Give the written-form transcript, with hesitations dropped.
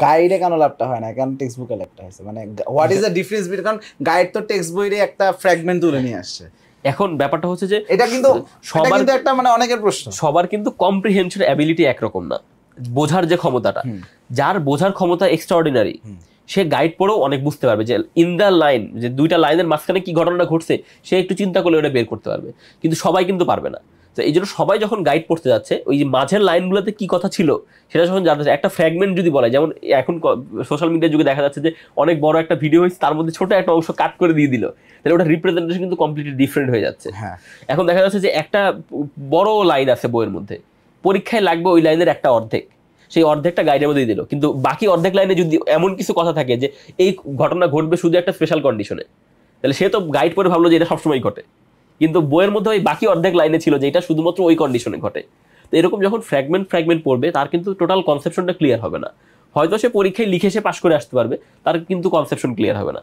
গাইডে কেন লাভটা হয় না, কেন টেক্সট বুকে লাভটা হয়েছে? মানে what is the difference between, কারণ গাইড তো টেক্সট বইরে একটা ফ্র্যাগমেন্ট তুলে নিয়ে আসছে। এখন ব্যাপারটা হচ্ছে যে এটা কিন্তু একটা মানে অনেকের প্রশ্ন, সবার কিন্তু কম্প্রিহেনশন অ্যাবিলিটি একরকম না, বোঝার যে ক্ষমতাটা, যার বোঝার ক্ষমতা এক্সট্রাঅর্ডিনারি সে গাইড পড়েও অনেক বুঝতে পারবে যে ইন দ্য লাইন, যে দুইটা লাইনের মাঝখানে কি ঘটনাটা ঘটছে সে একটু চিন্তা করলে ওটা বের করতে পারবে, কিন্তু সবাই কিন্তু পারবে না। তো এই জন্য সবাই যখন গাইড পড়তে যাচ্ছে ওই যে মাঝের লাইনগুলোতে কি কথা ছিল সেটা যখন জানতে চায়, একটা ফ্র্যাগমেন্ট যদি বলে, যেমন এখন সোশ্যাল মিডিয়ার যুগে দেখা যাচ্ছে যে অনেক বড় একটা ভিডিও হয়েছে তার মধ্যে ছোট একটা অংশ কাট করে দিয়ে দিল, তাহলে ওটা রিপ্রেজেন্টেশন কিন্তু কমপ্লিটলি ডিফারেন্ট হয়ে যাচ্ছে। এখন দেখা যাচ্ছে যে একটা বড় লাইন আছে বইয়ের মধ্যে, পরীক্ষায় লাগবে ওই লাইনের একটা অর্ধেক, সেই অর্ধেকটা গাইডের মধ্যে দিল, কিন্তু বাকি অর্ধেক লাইনে যদি এমন কিছু কথা থাকে যে এই ঘটনা ঘটবে শুধু একটা স্পেশাল কন্ডিশনে, তাহলে সে তো গাইড পড়ে ভাবলো যে এটা সবসময় ঘটে, কিন্তু বইয়ের মধ্যে ওই বাকি অর্ধেক লাইনে ছিল যে এটা শুধুমাত্র ওই কন্ডিশনে ঘটে। তো এরকম যখন ফ্র্যাগমেন্ট পড়বে তার কিন্তু টোটাল কনসেপশনটা ক্লিয়ার হবে না, হয়তো সে পরীক্ষায় লিখে সে পাশ করে আসতে পারবে, তার কিন্তু কনসেপশন ক্লিয়ার হবে না।